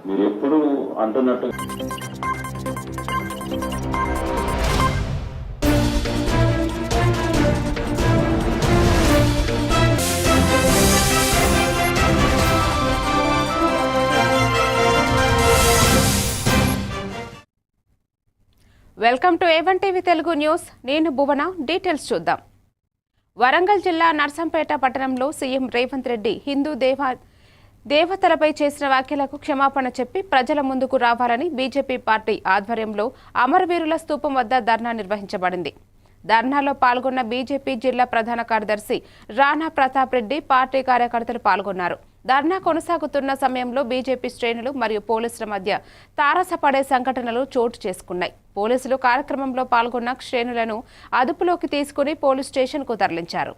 మీరు ఎప్పుడు అంటున్నట్టు welcome to A1 TV Telugu news. నేను భువన. డీటెయిల్స్ చూద్దాం. వరంగల్ జిల్లా నర్సంపేట పట్టణంలో సీఎం రేవంత్ రెడ్డి హిందూ దేవతలపై చేసిన వ్యాఖ్యలకు క్షమాపణ చెప్పి ప్రజల ముందుకు రావాలని బీజేపీ పార్టీ ఆధ్వర్యంలో అమరవీరుల స్తూపం వద్ద ధర్నా నిర్వహించబడింది. ధర్నాలో పాల్గొన్న బీజేపీ జిల్లా ప్రధాన కార్యదర్శి రాణా ప్రతాప్ రెడ్డి, పార్టీ కార్యకర్తలు పాల్గొన్నారు. ధర్నా కొనసాగుతున్న సమయంలో బీజేపీ శ్రేణులు మరియు పోలీసుల మధ్య తారసపడే సంఘటనలు చోటు చేసుకున్నాయి. పోలీసులు కార్యక్రమంలో పాల్గొన్న శ్రేణులను అదుపులోకి తీసుకుని పోలీస్ స్టేషన్కు తరలించారు.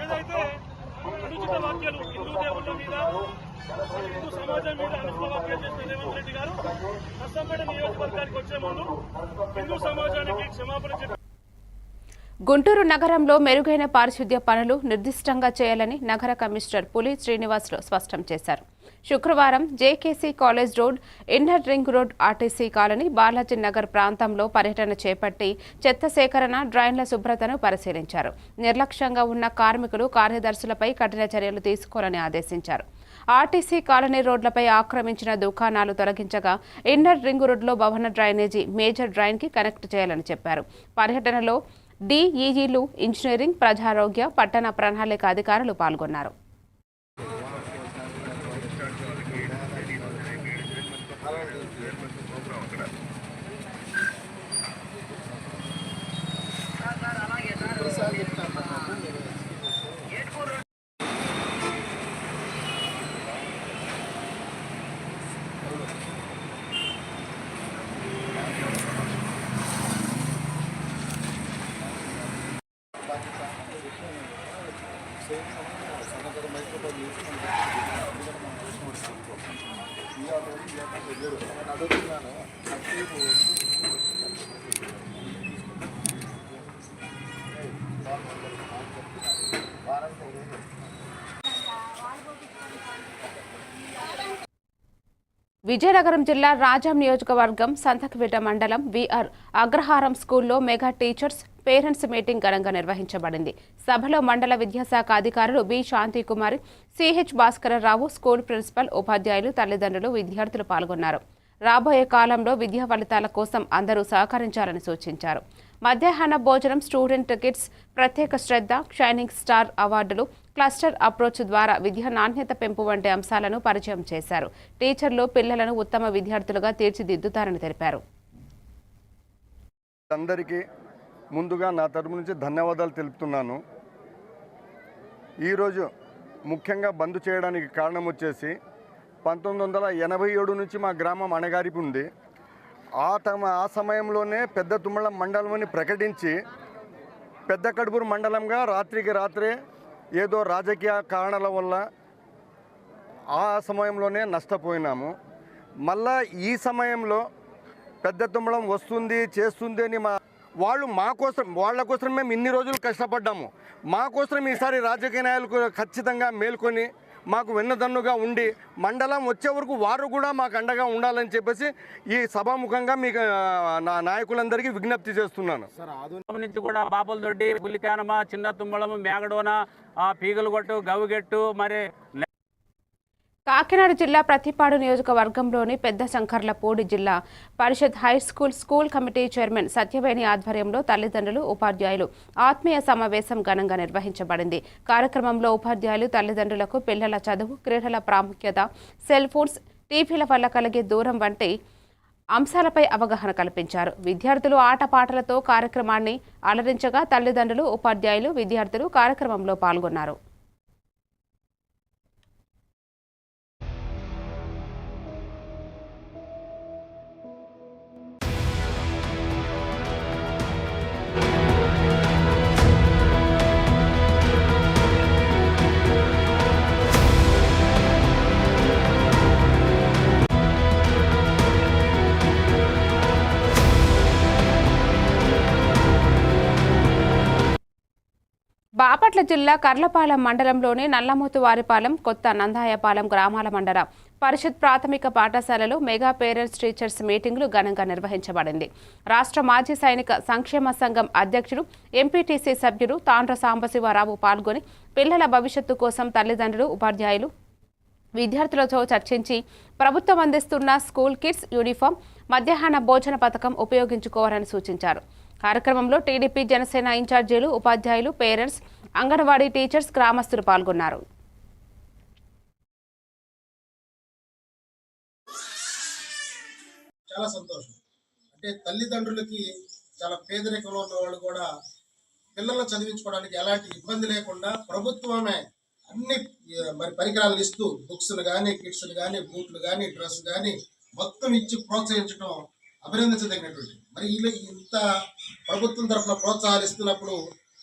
ఏదైతే అనుచిత వ్యాఖ్యలు హిందూ దేవుళ్ళ మీద, హిందూ సమాజం మీద అనుచిత వ్యాఖ్యలు చేసిన రేవంత్ రెడ్డి గారు నర్సంపేట నియోజకవర్గానికి వచ్చే ముందు హిందూ సమాజానికి క్షమాపణ చెప్పారు. గుంటూరు నగరంలో మెరుగైన పారిశుద్ధ్య పనులు నిర్దిష్టంగా చేయాలని నగర కమిషనర్ పులి శ్రీనివాసులు స్పష్టం చేశారు. శుక్రవారం JKC college road, inner ring road, RTC colony, Balaji Nagar ప్రాంతంలో పర్యటన చేపట్టి చెత్త సేకరణ, డ్రైన్ల శుభ్రతను పరిశీలించారు. నిర్లక్ష్యంగా ఉన్న కార్మికులు, కార్యదర్శులపై కఠిన చర్యలు తీసుకోవాలని ఆదేశించారు. ఆర్టీసీ కాలనీ రోడ్లపై ఆక్రమించిన దుకాణాలు తొలగించగా ఇన్నర్ రింగ్ రోడ్లో భవన డ్రైనేజీ మేజర్ డ్రైన్కి కనెక్ట్ చేయాలని చెప్పారు. పర్యటనలో డిఈజీలు, ఇంజనీరింగ్, ప్రజారోగ్య, పట్టణ ప్రణాళిక అధికారులు పాల్గొన్నారు. విజయనగరం జిల్లా రాజాం నియోజకవర్గం సంతకవిట మండలం విఆర్ అగ్రహారం స్కూల్లో మెగా టీచర్స్ పేరెంట్స్ మీటింగ్ ఘనంగా నిర్వహించబడింది. సభలో మండల విద్యాశాఖ అధికారులు B Shantikumari, CH Bhaskararao, school principal, ఉపాధ్యాయులు, తల్లిదండ్రులు, విద్యార్థులు పాల్గొన్నారు. రాబోయే కాలంలో విద్యా ఫలితాల కోసం అందరూ సహకరించాలని సూచించారు. మధ్యాహ్న భోజనం, స్టూడెంట్ కిట్స్, ప్రత్యేక శ్రద్ధ, షైనింగ్ స్టార్ అవార్డులు, క్లస్టర్ అప్రోచ్ ద్వారా విద్యా నాణ్యత పెంపు వంటి అంశాలను పరిచయం చేశారు. టీచర్లు పిల్లలను ఉత్తమ విద్యార్థులుగా తీర్చిదిద్దుతారని తెలిపారు. అందరికీ ముందుగా నా తరపు నుంచి ధన్యవాదాలు తెలుపుతున్నాను. ఈరోజు ముఖ్యంగా బంద్ చేయడానికి కారణం వచ్చేసి 1987 నుంచి మా గ్రామం అణగారిపి ఉంది. ఆ సమయంలోనే పెద్ద తుమ్మలం మండలం ప్రకటించి పెద్ద కడుపూరు మండలంగా రాత్రికి రాత్రే ఏదో రాజకీయ కారణాల వల్ల ఆ సమయంలోనే నష్టపోయినాము. మళ్ళా ఈ సమయంలో పెద్ద తుమ్మలం వస్తుంది చేస్తుంది అని మా వాళ్ళు వాళ్ళ కోసం మేము ఇన్ని రోజులు కష్టపడ్డాము. మా కోసం ఈసారి రాజకీయ నాయకులు ఖచ్చితంగా మేల్కొని మాకు వెన్నదన్నుగా ఉండి మండలం వచ్చే వరకు వారు కూడా మాకు అండగా ఉండాలని చెప్పేసి ఈ సభాముఖంగా మీకు నా నాయకులందరికీ విజ్ఞప్తి చేస్తున్నాను. నుంచి కూడా బాపులదొడ్డి, పులికానమ, చిన్న తుమ్మలము, మేగడోన, పీగలగొట్టు, గవ్వుగెట్టు, మరి కాకినాడ జిల్లా ప్రతిపాడు నియోజకవర్గంలోని Pedda Shankarlapudi Zilla Parishad high school committee chairman Satyaveni ఆధ్వర్యంలో తల్లిదండ్రులు, ఉపాధ్యాయులు ఆత్మీయ సమావేశం ఘనంగా నిర్వహించబడింది. కార్యక్రమంలో ఉపాధ్యాయులు తల్లిదండ్రులకు పిల్లల చదువు, క్రీడల ప్రాముఖ్యత, సెల్ ఫోన్స్, టీవీల వల్ల కలిగే దూరం వంటి అంశాలపై అవగాహన కల్పించారు. విద్యార్థులు ఆటపాటలతో కార్యక్రమాన్ని అలరించగా తల్లిదండ్రులు, ఉపాధ్యాయులు, విద్యార్థులు కార్యక్రమంలో పాల్గొన్నారు. బాపట్ల జిల్లా కర్లపాలెం మండలంలోని నల్లమోతువారిపాలెం, కొత్త నందాయపాలెం గ్రామాల మండల పరిషత్ ప్రాథమిక పాఠశాలలో మెగా పేరెంట్స్ టీచర్స్ మీటింగులు ఘనంగా నిర్వహించబడింది. రాష్ట్ర మాజీ సైనిక సంక్షేమ సంఘం అధ్యక్షుడు, ఎంపీటీసీ సభ్యుడు తాండ్ర సాంబశివరావు పాల్గొని పిల్లల భవిష్యత్తు కోసం తల్లిదండ్రులు, ఉపాధ్యాయులు, విద్యార్థులతో చర్చించి ప్రభుత్వం అందిస్తున్న స్కూల్ కిట్స్, యూనిఫామ్, మధ్యాహ్న భోజన పథకం ఉపయోగించుకోవాలని సూచించారు. కార్యక్రమంలో టీడీపీ, జనసేన ఇన్ఛార్జీలు, ఉపాధ్యాయులు, పేరెంట్స్, అంగన్వాడీ టీచర్స్, గ్రామస్తులు పాల్గొన్నారు. చాలా సంతోషం. అంటే తల్లిదండ్రులకి చాలా పేదరికంలో ఉన్న వాళ్ళు కూడా పిల్లలను చదివించుకోవడానికి ఎలాంటి ఇబ్బంది లేకుండా ప్రభుత్వమే అన్ని మరి పరికరాలను ఇస్తూ బుక్స్లు కానీ, కిట్స్లు కానీ, బూట్లు కానీ, డ్రెస్ కానీ మొత్తం ఇచ్చి ప్రోత్సహించడం అభినందించదగినటువంటి. మరి ఇంత ప్రభుత్వం తరఫున ప్రోత్సాహాలు ఇస్తున్నప్పుడు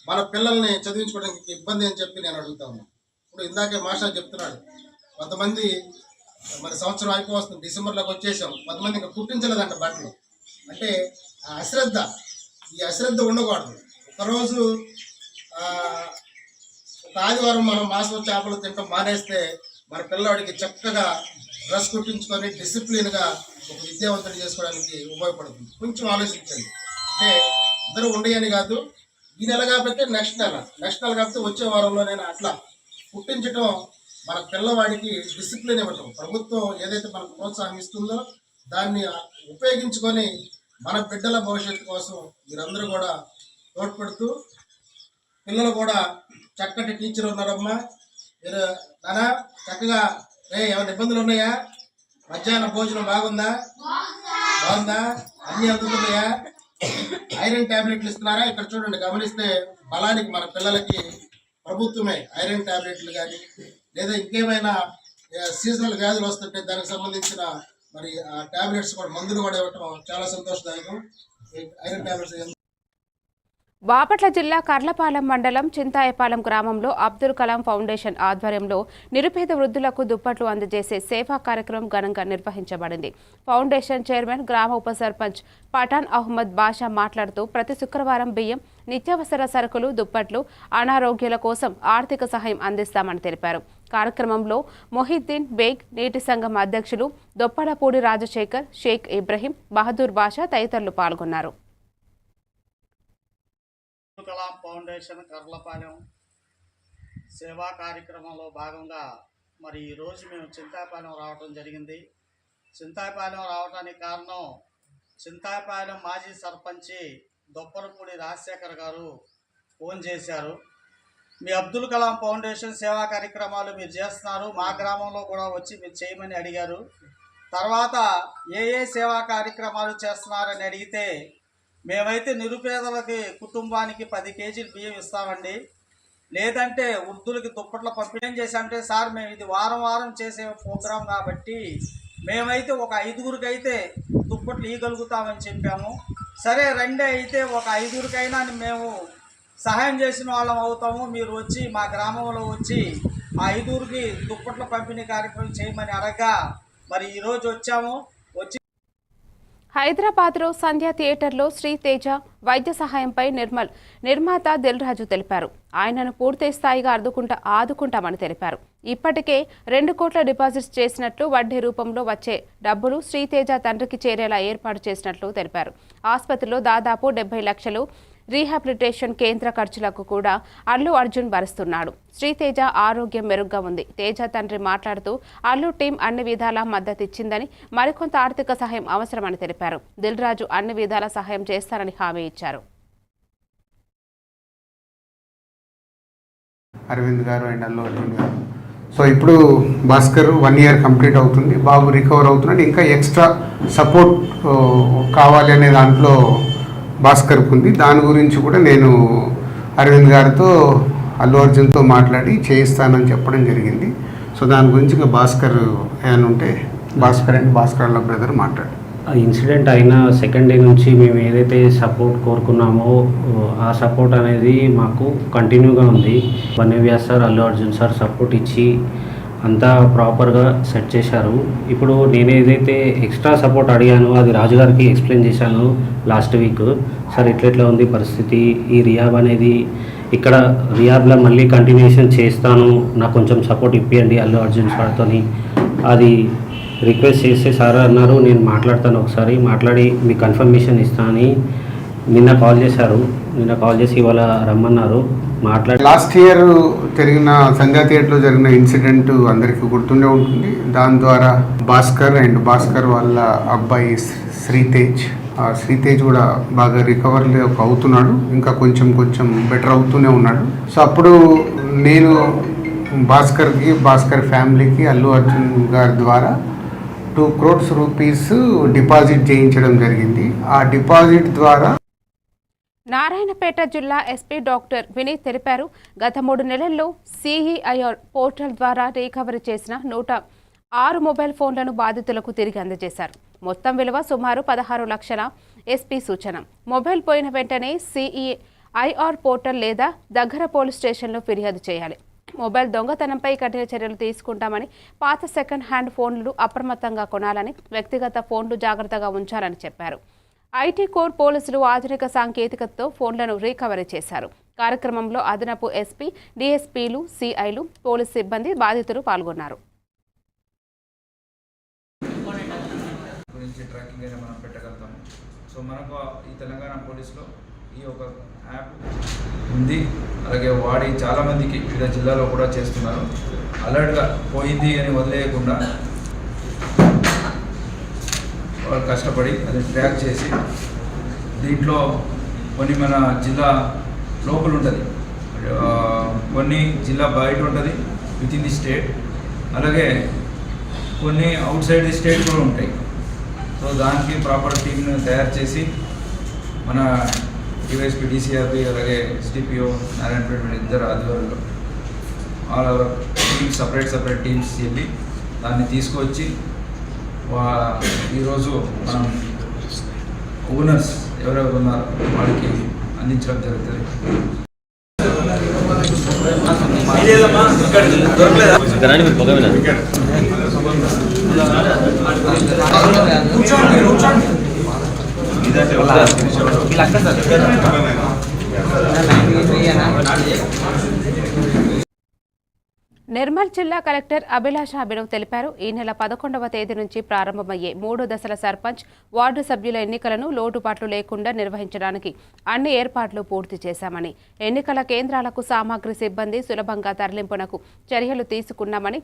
మన పిల్లల్ని చదివించుకోవడానికి ఇబ్బంది అని చెప్పి నేను అడుగుతాను. ఇప్పుడు ఇందాకే మాస్టర్ చెప్తున్నాడు, కొంతమంది మరి సంవత్సరం అయిపోవస్తుంది, డిసెంబర్లోకి వచ్చేసాం, కొంతమంది ఇంకా కుట్టించలేదంట బట్టలు. అంటే ఈ అశ్రద్ధ ఉండకూడదు. ఒకరోజు ఒక ఆదివారం మనం మాంసం చేపలు తింటాం మానేస్తే మన పిల్లవాడికి చక్కగా డ్రెస్ కుట్టించుకొని డిసిప్లిన్గా ఒక విద్యావంతుడు చేసుకోవడానికి ఉపయోగపడుతుంది. కొంచెం ఆలోచించండి. అంటే ఇద్దరు ఉండేయని కాదు, ఈ నెల కాబట్టి నెక్స్ట్ నెల కాబట్టి వచ్చే వారంలోనైనా అట్లా కుట్టించడం మన పిల్లవాడికి డిసిప్లిన్ ఇవ్వటం. ప్రభుత్వం ఏదైతే మనకు ప్రోత్సాహం ఇస్తుందో దాన్ని ఉపయోగించుకొని మన బిడ్డల భవిష్యత్తు కోసం మీరందరూ కూడా తోడ్పడుతూ, పిల్లలు కూడా చక్కటి టీచర్ ఉన్నారమ్మా, మీరు నానా చక్కగా ఏమైనా ఇబ్బందులు ఉన్నాయా, మధ్యాహ్న భోజనం బాగుందా, అన్నీ అందుతున్నాయా, ఐరన్ టాబ్లెట్లు ఇస్తున్నారా? ఇక్కడ చూడండి, గమనిస్తే బలానికి మన పిల్లలకి ప్రభుత్వమే ఐరన్ టాబ్లెట్లు కానీ లేదా ఇంకేమైనా సీజనల్ వ్యాధులు వస్తుంటే దానికి సంబంధించిన మరి ఆ టాబ్లెట్స్ కూడా, మందులు కూడా ఇవ్వటం చాలా సంతోషదాయకం. Iron tablets. బాపట్ల జిల్లా కర్లపాలెం మండలం చింతాయపాలెం గ్రామంలో అబ్దుల్ కలాం ఫౌండేషన్ ఆధ్వర్యంలో నిరుపేద వృద్ధులకు దుప్పట్లు అందజేసే సేవా కార్యక్రమం ఘనంగా నిర్వహించబడింది. ఫౌండేషన్ చైర్మన్, గ్రామ ఉప సర్పంచ్ పఠాన్ అహ్మద్ బాషా మాట్లాడుతూ ప్రతి శుక్రవారం బియ్యం, నిత్యావసర సరుకులు, దుప్పట్లు, అనారోగ్యాల కోసం ఆర్థిక సహాయం అందిస్తామని తెలిపారు. కార్యక్రమంలో మొహిద్దీన్ బేగ్, నీటి సంఘం అధ్యక్షులు దొప్పలపూడి రాజశేఖర్, షేక్ ఇబ్రహీం, బహదూర్ బాషా తదితరులు పాల్గొన్నారు. కలాం ఫౌండేషన్ కర్లపాలెం సేవా కార్యక్రమంలో భాగంగా మరి ఈరోజు మేము చింతాయపాలెం రావడం జరిగింది. చింతాయపాలెం రావడానికి కారణం, చింతాయపాలెం మాజీ సర్పంచి దొప్పలపూడి రాజశేఖర్ గారు ఫోన్ చేశారు. మీ అబ్దుల్ కలాం ఫౌండేషన్ సేవా కార్యక్రమాలు మీరు చేస్తున్నారు, మా గ్రామంలో కూడా వచ్చి మీరు చేయమని అడిగారు. తర్వాత ఏ సేవా కార్యక్రమాలు చేస్తున్నారని అడిగితే, మేమైతే నిరుపేదలకి కుటుంబానికి 10 కేజీలు బియ్యం ఇస్తామండి, లేదంటే వృద్ధులకి దుప్పట్ల పంపిణీ చేశామంటే, సార్ మేము ఇది వారం చేసే ప్రోగ్రాం కాబట్టి మేమైతే ఒక 5గురికి అయితే దుప్పట్లు ఇవ్వగలుగుతామని చెప్పాము. సరే రండి, అయితే ఒక 5గురికైనా మేము సహాయం చేసిన వాళ్ళం అవుతాము, మీరు వచ్చి మా గ్రామంలో వచ్చి ఆ 5గురికి దుప్పట్ల పంపిణీ కార్యక్రమం చేయమని అడగగా మరి ఈరోజు వచ్చాము. హైదరాబాద్లో సంధ్య థియేటర్లో శ్రీతేజ వైద్య సహాయంపై నిర్మాత దిల్ రాజు తెలిపారు. ఆయనను పూర్తి స్థాయిగా ఆదుకుంటామని తెలిపారు. ఇప్పటికే 2 కోట్ల డిపాజిట్స్ చేసినట్లు, వడ్డీ రూపంలో వచ్చే డబ్బులు శ్రీతేజ తండ్రికి చేరేలా ఏర్పాటు చేసినట్లు తెలిపారు. ఆసుపత్రిలో దాదాపు 70 లక్షలు రీహాబిలిటేషన్ కేంద్ర ఖర్చులకు కూడా అల్లు అర్జున్ భరిస్తున్నాడు. శ్రీతేజ ఆరోగ్యం మెరుగ్గా ఉంది. తేజ తండ్రి మాట్లాడుతూ అల్లు టీం అన్ని విధాలా మద్దతు ఇచ్చిందని, మరికొంత ఆర్థిక సహాయం అవసరమని తెలిపారు. దిల్ రాజు అన్ని విధాల సహాయం చేస్తారని హామీ ఇచ్చారు. అరవింద్ గారు అండ్ అల్లు అర్జున్ గారు. సో ఇప్పుడు భాస్కర్ 1 ఇయర్ కంప్లీట్ అవుతుంది, బాబు రికవర్ అవుతున్నాడు. ఇంకా ఎక్స్ట్రా సపోర్ట్ కావాలి అనే దాంట్లో భాస్కర్కు ఉంది. దాని గురించి కూడా నేను అరవింద్ గారితో అల్లు అర్జున్తో మాట్లాడి చేయిస్తానని చెప్పడం జరిగింది. సో దాని గురించి ఇంకా భాస్కర్ ఏమైనా ఉంటే భాస్కర్ అండ్ భాస్కర్ వాళ్ళ బ్రదర్ మాట్లాడు. ఇన్సిడెంట్ అయిన సెకండ్ డే నుంచి మేము ఏదైతే సపోర్ట్ కోరుకున్నామో ఆ సపోర్ట్ అనేది మాకు కంటిన్యూగా ఉంది. వన్యవ్యాస్ sir, Allu Arjun sir support ఇచ్చి అంతా ప్రాపర్గా సెట్ చేశారు. ఇప్పుడు నేను ఏదైతే ఎక్స్ట్రా సపోర్ట్ అడిగానో అది రాజుగారికి ఎక్స్ప్లెయిన్ చేశాను లాస్ట్ వీక్. సార్ ఇట్లా ఉంది పరిస్థితి, ఈ రియాబ్ అనేది ఇక్కడ రియాబ్లో మళ్ళీ కంటిన్యూషన్ చేస్తాను, నాకు కొంచెం సపోర్ట్ ఇప్పియండి అల్లు అర్జున్ సార్తో అది రిక్వెస్ట్ చేస్తే సార్ అన్నారు నేను మాట్లాడతాను, ఒకసారి మాట్లాడి మీకు కన్ఫర్మేషన్ ఇస్తానని నిన్న కాల్ చేశారు. నిన్న కాల్ చేసి ఇవాళ రమ్మన్నారు. మాట్లాడి లాస్ట్ ఇయర్ జరిగిన సంధ్యా థియేటర్లో జరిగిన ఇన్సిడెంట్ అందరికీ గుర్తుండే ఉంటుంది. దాని ద్వారా భాస్కర్ అండ్ భాస్కర్ వాళ్ళ అబ్బాయి శ్రీతేజ్ కూడా బాగా రికవర్ అవుతున్నాడు, ఇంకా కొంచెం బెటర్ అవుతూనే ఉన్నాడు. సో అప్పుడు నేను భాస్కర్కి, భాస్కర్ ఫ్యామిలీకి అల్లు అర్జున్ గారి ద్వారా 2 crores రూపీస్ డిపాజిట్ చేయించడం జరిగింది. ఆ డిపాజిట్ ద్వారా నారాయణపేట జిల్లా ఎస్పీ డాక్టర్ వినీత్ తెలిపారు. గత 3 నెలల్లో సిఈఐఆర్ పోర్టల్ ద్వారా రికవరీ చేసిన 106 మొబైల్ ఫోన్లను బాధితులకు తిరిగి అందజేశారు. మొత్తం విలువ సుమారు 16 లక్షల. ఎస్పీ సూచన: మొబైల్ పోయిన వెంటనే సిఈఐఆర్ పోర్టల్ లేదా దగ్గర పోలీస్ స్టేషన్లో ఫిర్యాదు చేయాలి. మొబైల్ దొంగతనంపై కఠిన చర్యలు తీసుకుంటామని, పాత సెకండ్ హ్యాండ్ ఫోన్లు అప్రమత్తంగా కొనాలని, వ్యక్తిగత ఫోన్లు జాగ్రత్తగా ఉంచాలని చెప్పారు. ఐటీ కోర్ పోలీసులు ఆధునిక సాంకేతికతతో ఫోన్లను రికవరీ చేశారు. కార్యక్రమంలో అదనపు ఎస్పీ, డీఎస్పీలు, సిఐలు, పోలీస్ సిబ్బంది, బాధితులు పాల్గొన్నారు. ట్రాకింగ్ అయినా మనం పెట్టగలుగుతాము. సో మనకు ఈ తెలంగాణ పోలీసులో ఈ ఒక యాప్ ఉంది. అలాగే వాడి చాలామందికి వివిధ జిల్లాలో కూడా చేస్తున్నారు. అలర్ట్గా పోయింది అని వదిలేయకుండా వాళ్ళు కష్టపడి అది ట్రాక్ చేసి దీంట్లో కొన్ని మన జిల్లా లోపల ఉంటుంది, కొన్ని జిల్లా బయట ఉంటుంది విత్ ఇన్ ది స్టేట్, అలాగే కొన్ని అవుట్ సైడ్ ది స్టేట్ కూడా ఉంటాయి. సో దానికి ప్రాపర్ టీమ్ని తయారు చేసి మన డివైఎస్పీ, డీసీఆర్పీ, అలాగే ఎస్డిపిఓ, నారాయణపేట ఇద్దరు ఆధ్వర్యంలో all our teams separate teams వెళ్ళి దాన్ని తీసుకొచ్చి ఈరోజు మనం ఓనర్స్ ఎవరెవరు ఉన్నారో వాళ్ళకి అందించడం జరుగుతుంది. నిర్మల్ జిల్లా కలెక్టర్ అభిలాష అభినవ్ తెలిపారు. ఈ నెల 11వ తేదీ నుంచి ప్రారంభమయ్యే 3 దశల సర్పంచ్, వార్డు సభ్యుల ఎన్నికలను లోటుపాట్లు లేకుండా నిర్వహించడానికి అన్ని ఏర్పాట్లు పూర్తి చేశామని, ఎన్నికల కేంద్రాలకు సామాగ్రి, సిబ్బంది సులభంగా తరలింపునకు చర్యలు తీసుకున్నామని,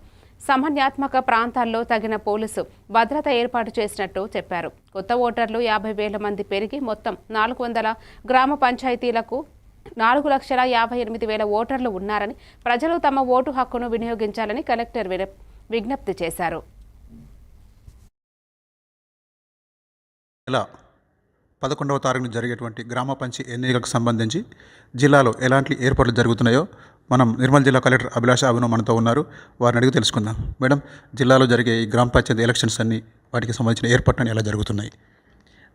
సమన్యాత్మక ప్రాంతాల్లో తగిన పోలీసు భద్రత ఏర్పాటు చేసినట్టు చెప్పారు. కొత్త ఓటర్లు 50,000 మంది పెరిగి మొత్తం 400 గ్రామ పంచాయతీలకు 4,58,000 ఓటర్లు ఉన్నారని, ప్రజలు తమ ఓటు హక్కును వినియోగించాలని కలెక్టర్ విజ్ఞప్తి చేశారు. ఇలా 11వ తారీఖున జరిగేటువంటి గ్రామ పంచాయతీ ఎన్నికలకు సంబంధించి జిల్లాలో ఎలాంటి ఏర్పాట్లు జరుగుతున్నాయో మనం నిర్మల్ జిల్లా కలెక్టర్ అభిలాష అభినవ్ మనతో ఉన్నారు. వారిని అడిగి తెలుసుకుందాం. మేడం, జిల్లాలో జరిగే ఈ గ్రామ పంచాయతీ ఎలక్షన్స్ అన్ని వాటికి సంబంధించిన ఏర్పాట్లు ఎలా జరుగుతున్నాయి?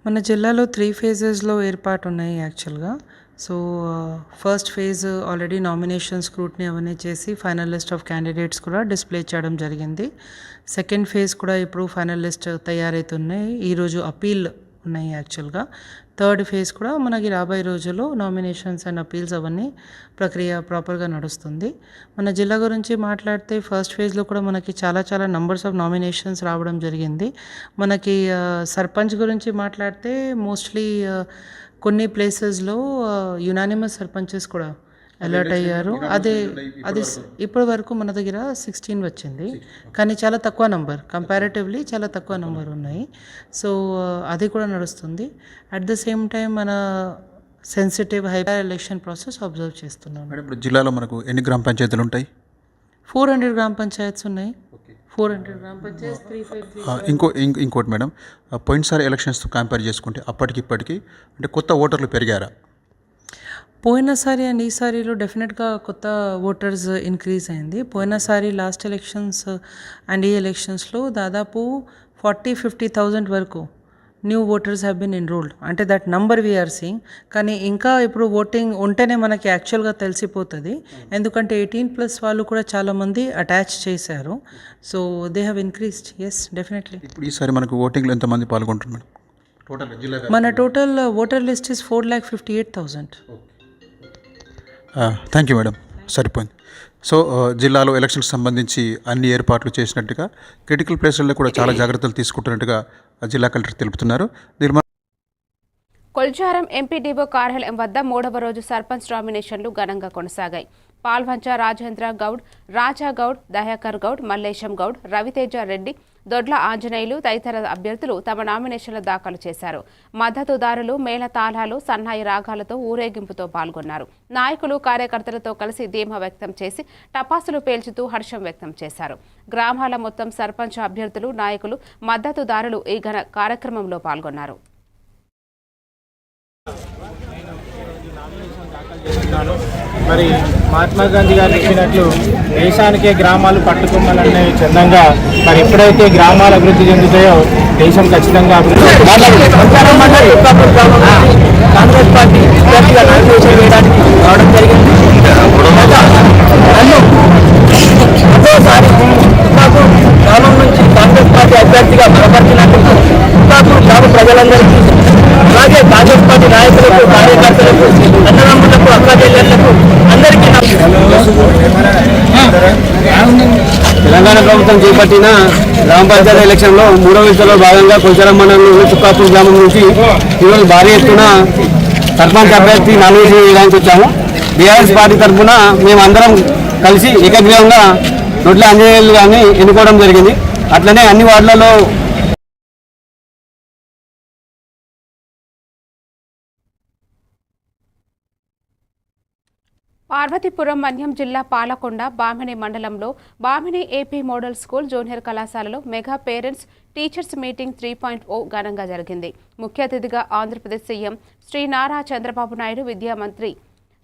మన జిల్లాలో 3 phases ఏర్పాటు ఉన్నాయి యాక్చువల్గా. So first phase already nomination scrutiny అవన్నీ చేసి ఫైనల్ లిస్ట్ ఆఫ్ క్యాండిడేట్స్ కూడా డిస్ప్లే చేయడం జరిగింది. సెకండ్ ఫేజ్ కూడా ఇప్పుడు ఫైనల్ లిస్ట్ తయారవుతున్నాయి. ఈరోజు అపీల్ ఉన్నాయి యాక్చువల్గా. థర్డ్ ఫేజ్ కూడా మనకి రాబోయే రోజుల్లో నామినేషన్స్ అండ్ అపీల్స్ అవన్నీ ప్రక్రియ ప్రాపర్గా నడుస్తుంది. మన జిల్లా గురించి మాట్లాడితే ఫస్ట్ ఫేజ్లో కూడా మనకి చాలా నంబర్స్ ఆఫ్ నామినేషన్స్ రావడం జరిగింది. మనకి సర్పంచ్ గురించి మాట్లాడితే మోస్ట్లీ కొన్ని ప్లేసెస్లో యునానిమస్ సర్పంచెస్ కూడా అలర్ట్ అయ్యారు. అది ఇప్పటి వరకు మన దగ్గర 16 వచ్చింది, కానీ చాలా తక్కువ నంబర్, కంపారిటివ్లీ చాలా తక్కువ నంబర్ ఉన్నాయి. సో అది కూడా నడుస్తుంది. అట్ ద సేమ్ టైం మన sensitive hyper election process observe చేస్తున్నాం. ఇప్పుడు జిల్లాలో మనకు ఎన్ని గ్రామ పంచాయతీలు ఉంటాయి? 400 గ్రామ పంచాయత్స్ ఉన్నాయి. 400 గ్రామ పంచాయత్ ఇంకోటి మేడం, పోయినసారి ఎలక్షన్స్తో కంపేర్ చేసుకుంటే అప్పటికి ఇప్పటికి అంటే కొత్త ఓటర్లు పెరిగారా? పోయినసారి అండ్ ఈసారిలో డెఫినెట్గా కొత్త ఓటర్స్ ఇంక్రీజ్ అయింది. పోయినసారి లాస్ట్ ఎలక్షన్స్ అండ్ ఈ ఎలక్షన్స్లో దాదాపు 40-50,000 వరకు new voters have been enrolled. అంటే దట్ నంబర్ వీఆర్ సీయింగ్. కానీ ఇంకా ఇప్పుడు ఓటింగ్ ఉంటేనే మనకి యాక్చువల్గా తెలిసిపోతుంది, ఎందుకంటే 18+ వాళ్ళు కూడా చాలామంది అటాచ్ చేశారు. So they have increased. Yes, definitely. ఇప్పుడు ఈసారి మనకు ఓటింగ్లో ఎంతమంది పాల్గొంటున్నారు? మన total voter list is 4,58,000. Thank you madam, సరిపోయింది. సో జిల్లాలో ఎలక్షన్కి సంబంధించి అన్ని ఏర్పాట్లు చేసినట్టుగా క్రిటికల్ ప్లేసుల్లో కూడా చాలా జాగ్రత్తలు తీసుకుంటున్నట్టుగా జిల్లా కలెక్టర్ తెలుపుతున్నారు. కొల్చారం ఎంపీడీఓ కార్యాలయం వద్ద 3వ రోజు సర్పంచ్ నామినేషన్లు ఘనంగా కొనసాగాయి. పాల్వంచ రాజేంద్ర గౌడ్, రాజా గౌడ్, దయాకర్ గౌడ్, మల్లేశం గౌడ్, రవితేజ రెడ్డి, దొడ్ల ఆంజనేయులు తదితర అభ్యర్థులు తమ నామినేషన్లు దాఖలు చేశారు. మద్దతుదారులు మేళతాళాలు, సన్నాయి రాగాలతో ఊరేగింపుతో పాల్గొన్నారు. నాయకులు కార్యకర్తలతో కలిసి ధీమా వ్యక్తం చేసి టపాసులు పేల్చుతూ హర్షం వ్యక్తం చేశారు. గ్రామాల మొత్తం సర్పంచ్ అభ్యర్థులు, నాయకులు, మద్దతుదారులు ఈ ఘన కార్యక్రమంలో పాల్గొన్నారు. మరి మహాత్మా గాంధీ గారు చెప్పినట్లు దేశానికే గ్రామాలు పట్టుకోమనే చందంగా మరి ఎప్పుడైతే గ్రామాలు అభివృద్ధి చెందుతాయో దేశం ఖచ్చితంగా అభివృద్ధి. కాంగ్రెస్ పార్టీ విద్యార్థిగా నామినేషన్ వేయడానికి రావడం జరిగింది. మరోసారి గ్రామం నుంచి కాంగ్రెస్ పార్టీ అభ్యర్థిగా బలపరిచినట్టు గ్రామ ప్రజలందరికీ, అలాగే కాంగ్రెస్ పార్టీ నాయకులకు, కార్యకర్తలకు, అన్నదమ్ములకు, అక్కచెల్లెళ్లకు అందరికీ తెలంగాణ ప్రభుత్వం చేపట్టిన గ్రామ పంచాయతీ ఎలక్షన్లో 3వ విడతలో భాగంగా కొల్చారం మండలంలోని చుక్కాపూర్ గ్రామం నుంచి ఈరోజు భారీ ఎత్తున సర్పంచ్ అభ్యర్థి నామినేషన్ వేయడానికి వచ్చాము. బీఆర్ఎస్ పార్టీ తరఫున మేమందరం కలిసి ఏకగ్రీవంగా దొడ్ల ఆంజనేయులు గారిని ఎన్నుకోవడం జరిగింది. అట్లనే అన్ని వార్డులలో పార్వతీపురం మన్యం జిల్లా పాలకొండ బామిని మండలంలో Bhamini AP model school junior కళాశాలలో మెగా పేరెంట్స్ టీచర్స్ మీటింగ్ 3.0 ఘనంగా జరిగింది. ముఖ్య అతిథిగా ఆంధ్రప్రదేశ్ సీఎం శ్రీ నారా చంద్రబాబు నాయుడు, విద్యామంత్రి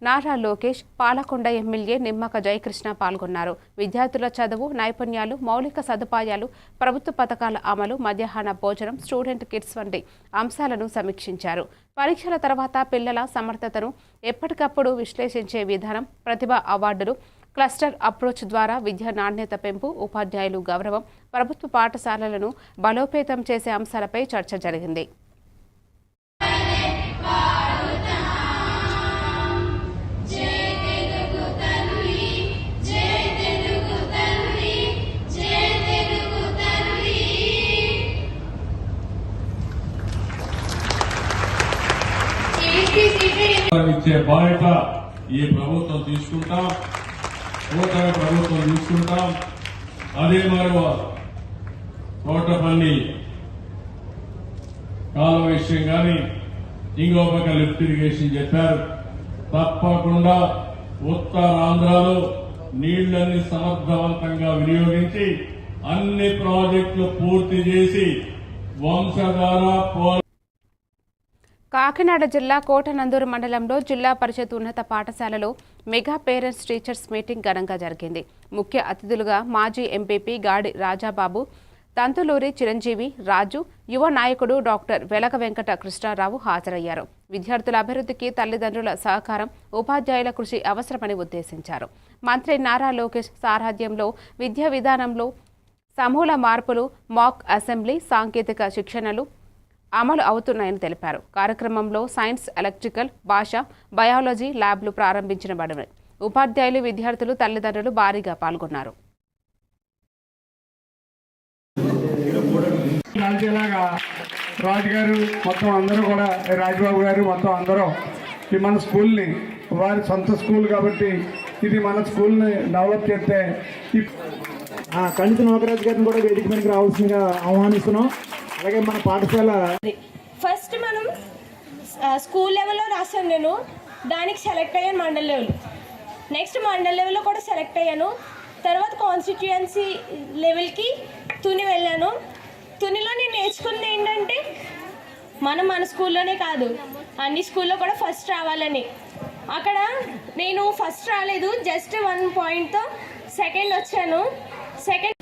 నారా లోకేష్, పాలకొండ ఎమ్మెల్యే నిమ్మక జయకృష్ణ పాల్గొన్నారు. విద్యార్థుల చదువు, నైపుణ్యాలు, మౌలిక సదుపాయాలు, ప్రభుత్వ పథకాల అమలు, మధ్యాహ్న భోజనం, స్టూడెంట్ కిట్స్ వంటి అంశాలను సమీక్షించారు. పరీక్షల తర్వాత పిల్లల సమర్థతను ఎప్పటికప్పుడు విశ్లేషించే విధానం, ప్రతిభా అవార్డులు, క్లస్టర్ అప్రోచ్ ద్వారా విద్యా నాణ్యత పెంపు, ఉపాధ్యాయులు గౌరవం, ప్రభుత్వ పాఠశాలలను బలోపేతం చేసే అంశాలపై చర్చ జరిగింది. ఇచ్చే బాధ్యత ఈ ప్రభుత్వం తీసుకుంటాం, నూతన ప్రభుత్వం తీసుకుంటాం. అదే మరో తోటపల్లి కాలువ విషయం కానీ ఇంకో పక్క లిఫ్ట్ ఇరిగేషన్ చెప్పారు. తప్పకుండా ఉత్తరాంధ్రలో నీళ్లని సమర్థవంతంగా వినియోగించి అన్ని ప్రాజెక్టులు పూర్తి చేసి వంశధార కాకినాడ జిల్లా కోటనందూరు మండలంలో జిల్లా పరిషత్ ఉన్నత పాఠశాలలో మెగా పేరెంట్స్ టీచర్స్ మీటింగ్ ఘనంగా జరిగింది. ముఖ్య అతిథులుగా మాజీ ఎంపీపీ గాడి రాజాబాబు, తంతులూరి చిరంజీవి, రాజు, యువ నాయకుడు డాక్టర్ వెలక వెంకట కృష్ణారావు హాజరయ్యారు. విద్యార్థుల అభివృద్ధికి తల్లిదండ్రుల సహకారం, ఉపాధ్యాయుల కృషి అవసరమని ఉద్దేశించారు. మంత్రి నారా లోకేష్ సారథ్యంలో విద్యా విధానంలో సమూల మార్పులు, మాక్ అసెంబ్లీ, సాంకేతిక శిక్షణలు అమలు అవుతున్నాయని తెలిపారు. కార్యక్రమంలో సైన్స్, ఎలక్ట్రికల్, భాష, బయాలజీ ల్యాబ్లు ప్రారంభించబడినాయి. ఉపాధ్యాయులు, విద్యార్థులు, తల్లిదండ్రులు భారీగా పాల్గొన్నారు. రాజుగారు మొత్తం అందరూ కూడా, రాజబాబు గారు మొత్తం అందరూ ఈ మన స్కూల్ని, వారి సొంత స్కూల్ కాబట్టి ఇది మన స్కూల్ని డెవలప్ చేస్తే కండిత నోకరాజు గారిని కూడా వేదిక మీదకి రావాల్సిందిగా ఆహ్వానిస్తున్నాం. అలాగే మన పాఠశాల ఫస్ట్ మనం స్కూల్ లెవెల్లో రాశాను, నేను దానికి సెలెక్ట్ అయ్యాను మండల్ లెవెల్. నెక్స్ట్ మండల్ లెవెల్లో కూడా సెలెక్ట్ అయ్యాను. తర్వాత కాన్స్టిట్యుయెన్సీ లెవెల్కి తుని వెళ్ళాను. తునిలో నేను నేర్చుకున్నది ఏంటంటే మన స్కూల్లోనే కాదు, అన్ని స్కూల్లో కూడా ఫస్ట్ రావాలని. అక్కడ నేను ఫస్ట్ రాలేదు, జస్ట్ 1 పాయింట్తో సెకండ్ వచ్చాను. సెకండ్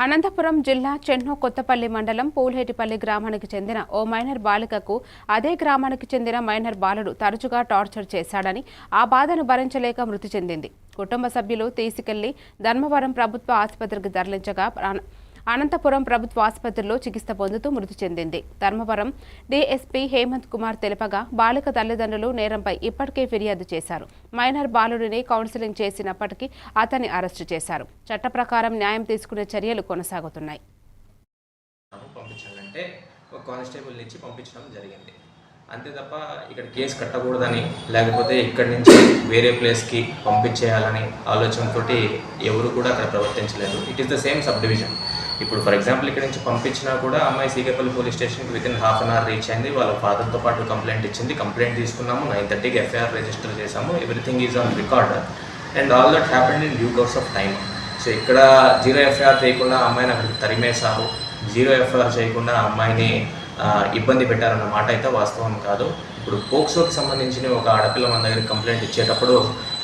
అనంతపురం జిల్లా చెన్నో కొత్తపల్లి మండలం పూల్హేటిపల్లి గ్రామానికి చెందిన ఓ మైనర్ బాలికకు అదే గ్రామానికి చెందిన మైనర్ బాలుడు తరచుగా టార్చర్ చేశాడని, ఆ బాధను భరించలేక మృతి చెందింది. కుటుంబ సభ్యులు తీసుకెళ్లి ధర్మవరం ప్రభుత్వ ఆసుపత్రికి తరలించగా అనంతపురం ప్రభుత్వ ఆసుపత్రిలో చికిత్స పొందుతూ మృతి చెందింది. ధర్మవరం డీఎస్పీ హేమంత్ కుమార్ తెలుపగా, బాలిక తల్లిదండ్రులు నేరంపై ఇప్పటికే ఫిర్యాదు చేశారు. మైనర్ బాలుడిని కౌన్సిలింగ్ చేసినప్పటికీ అతన్ని అరెస్టు చేశారు. చట్ట ప్రకారం న్యాయం తీసుకునే చర్యలు కొనసాగుతున్నాయి. పంపించాలంటే ఒక కానిస్టేబుల్ ఇచ్చి పంపించడం జరిగింది. అంతే తప్ప ఇక్కడ కేసు కట్టకూడదని, లేకపోతే ఇక్కడి నుంచి వేరే ప్లేస్కి పంపించేయాలని ఆలోచనతో ఎవరు కూడా అక్కడ ప్రవర్తించలేదు. It is the same subdivision. ఇప్పుడు ఫర్ ఎగ్జాంపుల్ ఇక్కడ నుంచి పంపించినా కూడా అమ్మాయి సీకేపల్లి పోలీస్ స్టేషన్కి within half an hour reach అయింది. వాళ్ళ ఫాదర్తో పాటు కంప్లైంట్ ఇచ్చింది. కంప్లైంట్ తీసుకున్నాము, 9:30కి ఎఫ్ఐఆర్ రిజిస్టర్ చేసాము. Everything is on record and all that happened in due course of time. So ఇక్కడ 0 ఎఫ్ఐఆర్ చేయకుండా అమ్మాయిని అక్కడికి తరిమేశారు, 0 ఎఫ్ఐఆర్ చేయకుండా అమ్మాయిని ఇబ్బంది పెట్టారన్న మాట అయితే వాస్తవం కాదు. ఇప్పుడు పోక్సోకి సంబంధించిన ఒక ఆడపిల్ల మన దగ్గర కంప్లైంట్ ఇచ్చేటప్పుడు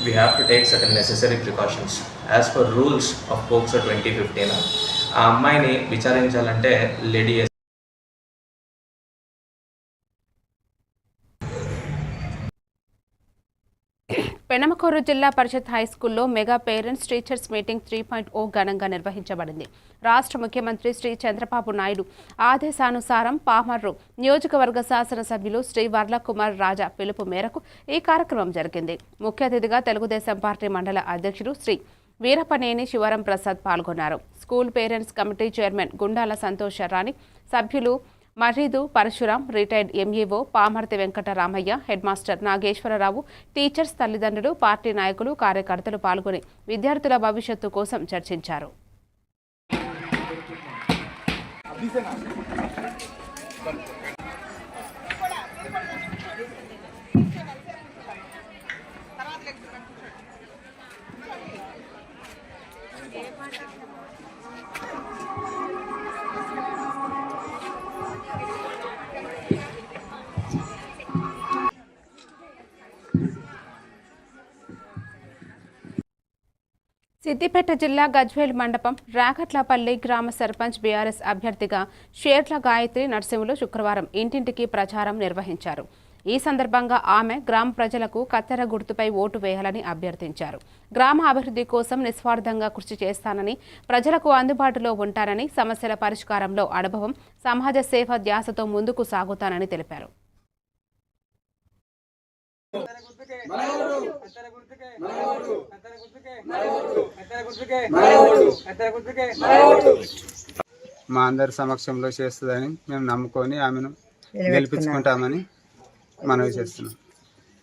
we have to take certain necessary precautions as per rules of POCSO 2015. ఆ అమ్మాయిని విచారించాలంటే లేడీ పెనమకూరు జిల్లా పరిషత్ హైస్కూల్లో మెగా పేరెంట్స్ టీచర్స్ మీటింగ్ 3.0 ఘనంగా నిర్వహించబడింది. రాష్ట్ర ముఖ్యమంత్రి శ్రీ చంద్రబాబు నాయుడు ఆదేశానుసారం పామర్రు నియోజకవర్గ శాసనసభ్యులు శ్రీ వర్లకుమార్ రాజా పిలుపు మేరకు ఈ కార్యక్రమం జరిగింది. ముఖ్య అతిథిగా తెలుగుదేశం పార్టీ మండల అధ్యక్షుడు శ్రీ వీరపనేని శివరం ప్రసాద్ పాల్గొన్నారు. School parents committee chairman Gundala Santosha Rani, సభ్యులు Maridu Parasuram, retired MEO Pamarthi Venkataramaiah, head master Nageswararao, teachers, తల్లిదండ్రులు, పార్టీ నాయకులు, కార్యకర్తలు పాల్గొని విద్యార్థుల భవిష్యత్తు కోసం చర్చించారు. సిద్దిపేట జిల్లా గజ్వేల్ మండపం రాకట్లపల్లి గ్రామ సర్పంచ్ బీఆర్ఎస్ అభ్యర్థిగా షేర్ల గాయత్రి నరసింహులు శుక్రవారం ఇంటింటికి ప్రచారం నిర్వహించారు. ఈ సందర్భంగా ఆమె గ్రామ ప్రజలకు కత్తెర గుర్తుపై ఓటు వేయాలని అభ్యర్థించారు. గ్రామ అభివృద్ధి కోసం నిస్వార్థంగా కృషి చేస్తానని, ప్రజలకు అందుబాటులో ఉంటానని, సమస్యల పరిష్కారంలో అనుభవం, సమాజ సేవ ధ్యాసతో ముందుకు సాగుతానని తెలిపారు. మా అందరి సమక్షంలో చేస్తుందని మేము నమ్ముకొని ఆమెను గెలిపించుకుంటామని మనవి చేస్తున్నాం.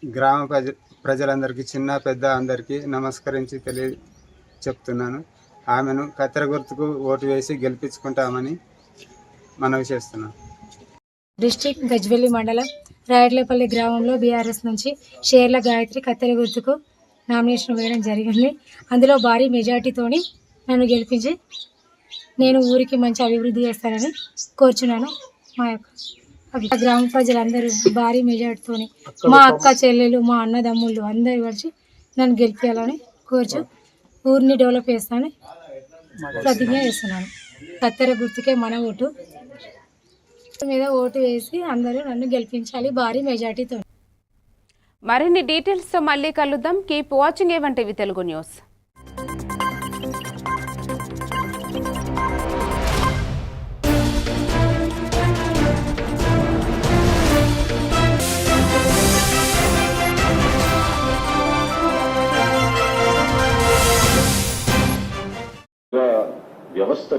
గ్రామ ప్రజలందరికీ, చిన్న పెద్ద అందరికీ నమస్కరించి చెప్తున్నాను. ఆమెను కత్తెర గుర్తుకు ఓటు వేసి గెలిపించుకుంటామని మనవి చేస్తున్నాం. డిస్ట్రిక్ట్ గజ్వేలి మండలం రాయట్లేపల్లి గ్రామంలో బీఆర్ఎస్ నుంచి షేర్ల గాయత్రి కత్తెర గుర్తుకు నామినేషన్ వేయడం జరిగింది. అందులో భారీ మెజార్టీతోని నన్ను గెలిపించి నేను ఊరికి మంచి అభివృద్ధి చేస్తానని కోరుచున్నాను. మా యొక్క గ్రామ ప్రజలందరూ భారీ మెజార్టీతోని, మా అక్క చెల్లెలు, మా అన్నదమ్ముళ్ళు అందరూ కలిసి నన్ను గెలిపించాలని కోరుచు ఊరిని డెవలప్ చేస్తానని ప్రతిజ్ఞ చేస్తున్నాను. కత్తెర గుర్తుకే మన ఓటు. మీద ఓటు వేసి అందరూ నన్ను గెలిపించాలి భారీ మెజార్టీతో. మరిన్ని డీటెయిల్స్తో మళ్ళీ కలుద్దాం. Keep watching A1 TV Telugu news. వ్యవస్థ